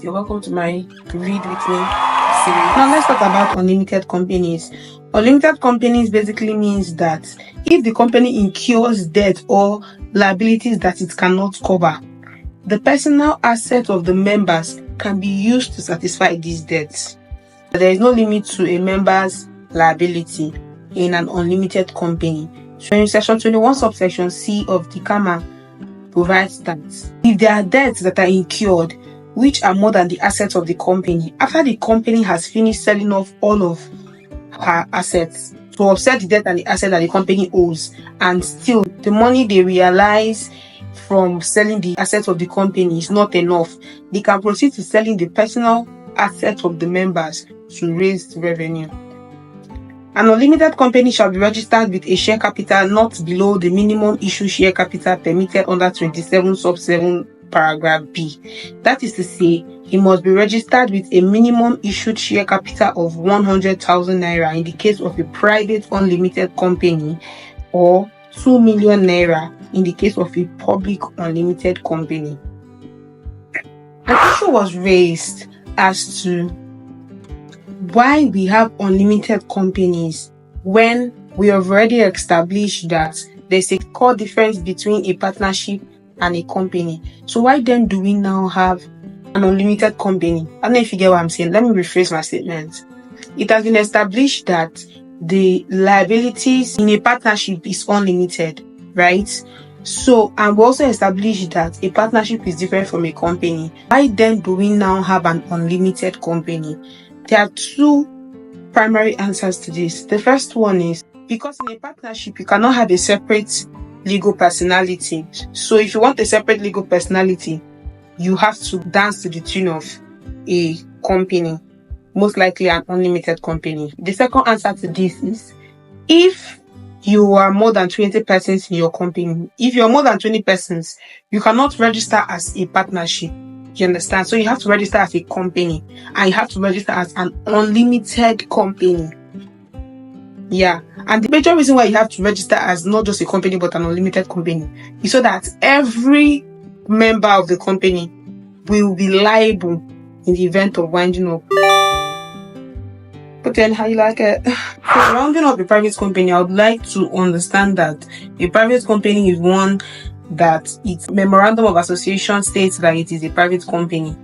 guys, you're welcome to my Read With Me series. Now let's talk about unlimited companies. Unlimited companies basically means that if the company incurs debt or liabilities that it cannot cover, the personal assets of the members can be used to satisfy these debts. There is no limit to a member's liability in an unlimited company. So in section 21 subsection C of the CAMA provides that if there are debts that are incurred which are more than the assets of the company, after the company has finished selling off all of her assets to offset the debt and the asset that the company owes, and still the money they realize from selling the assets of the company is not enough, they can proceed to selling the personal assets of the members to raise revenue. An unlimited company shall be registered with a share capital not below the minimum issue share capital permitted under 27 sub 7 paragraph B. That is to say, it must be registered with a minimum issued share capital of 100,000 naira in the case of a private unlimited company, or 2 million naira in the case of a public unlimited company. An issue was raised as to why we have unlimited companies when we have already established that there's a core difference between a partnership and a company. So why then do we now have an unlimited company? I don't know if you get what I'm saying. Let me rephrase my statement. It has been established that the liabilities in a partnership is unlimited, right? So, and we also established that a partnership is different from a company. Why then do we now have an unlimited company? There are two primary answers to this. The first one is because in a partnership, you cannot have a separate legal personality. So if you want a separate legal personality, you have to dance to the tune of a company, most likely an unlimited company. The second answer to this is if you are more than 20 persons in your company, if you're more than 20 persons, you cannot register as a partnership. You understand? So you have to register as a company, and you have to register as an unlimited company. Yeah. And the major reason why you have to register as not just a company but an unlimited company is so that every member of the company will be liable in the event of winding up. But then how you like it? So rounding up a private company, I would like to understand that a private company is one that its memorandum of association states that it is a private company.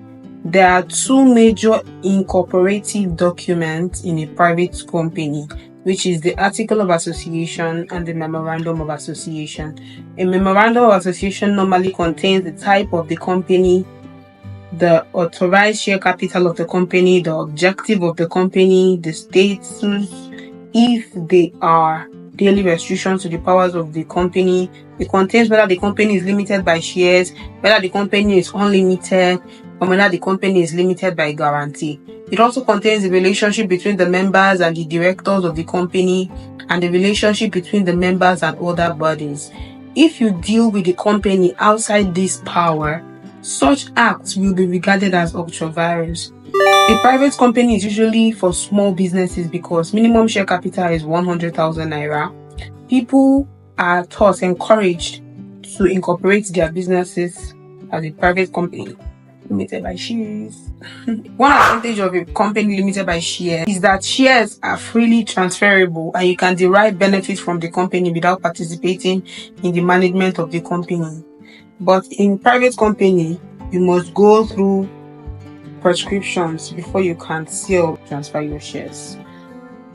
There are two major incorporative documents in a private company, which is the article of association and the memorandum of association. A memorandum of association normally contains the type of the company, the authorized share capital of the company, the objective of the company, the status, if they are daily restrictions to the powers of the company. It contains whether the company is limited by shares, whether the company is unlimited, or whether the company is limited by guarantee. It also contains the relationship between the members and the directors of the company, and the relationship between the members and other bodies. If you deal with the company outside this power, such acts will be regarded as ultra-vires. A private company is usually for small businesses because minimum share capital is 100,000 naira. People are thus encouraged to incorporate their businesses as a private company limited by shares. One advantage of a company limited by shares is that shares are freely transferable and you can derive benefits from the company without participating in the management of the company. But in private company, you must go through prescriptions before you can still transfer your shares.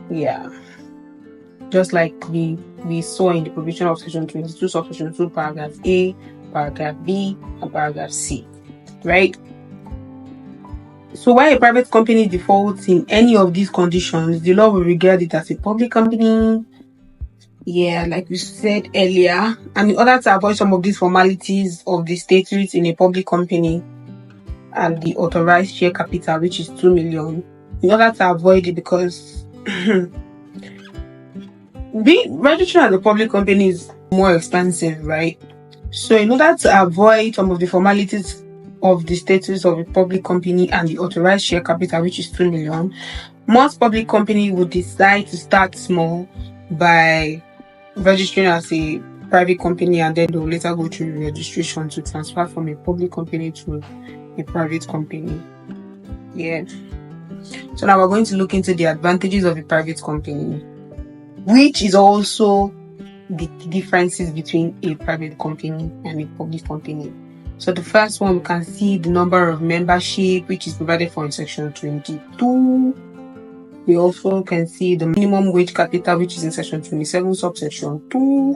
Yeah. Just like we saw in the provision of section 22, subsection 2, paragraph A, paragraph B, and paragraph C. Right? So while a private company defaults in any of these conditions, the law will regard it as a public company. Yeah, like we said earlier. And in order to avoid some of these formalities of the statutes in a public company and the authorized share capital, which is 2 million, in order to avoid it, because registering as a public company is more expensive, right? So in order to avoid some of the formalities of the status of a public company and the authorized share capital, which is 2 million, most public companies would decide to start small by registering as a private company, and then they'll later go through registration to transfer from a public company to a private company. Yeah. So now we're going to look into the advantages of a private company, which is also the differences between a private company and a public company. So the first one, we can see the number of membership, which is provided for in section 22. We also can see the minimum wage capital, which is in section 27, subsection 2.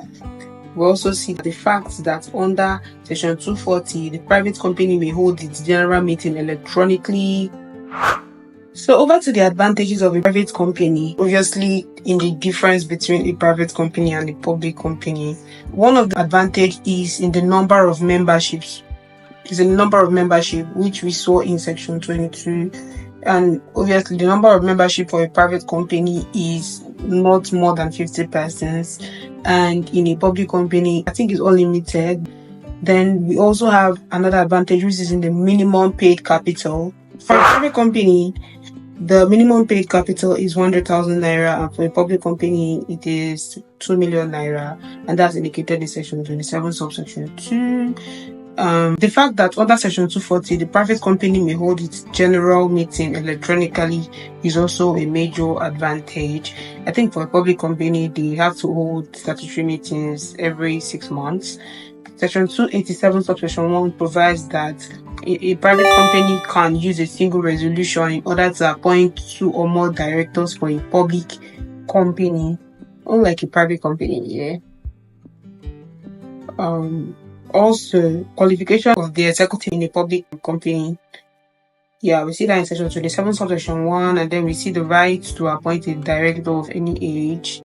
We also see the fact that under section 240, the private company may hold its general meeting electronically. So over to the advantages of a private company. Obviously, in the difference between a private company and a public company, one of the advantage is in the number of memberships. Is the number of membership, which we saw in section 22. And obviously, the number of membership for a private company is not more than 50 persons. And in a public company, I think it's unlimited. Then we also have another advantage, which is in the minimum paid capital. For a private company, the minimum paid capital is 100,000 naira, and for a public company, it is 2 million naira, and that's indicated in section 27, subsection 2. The fact that under section 240, the private company may hold its general meeting electronically is also a major advantage. I think for a public company, they have to hold statutory meetings every 6 months. Section 287, subsection 1 provides that a private company can use a single resolution in order to appoint 2 or more directors for a public company, unlike a private company. Yeah. Also, qualification of the executive in a public company. Yeah, we see that in section 27, subsection 1, and then we see the right to appoint a director of any age.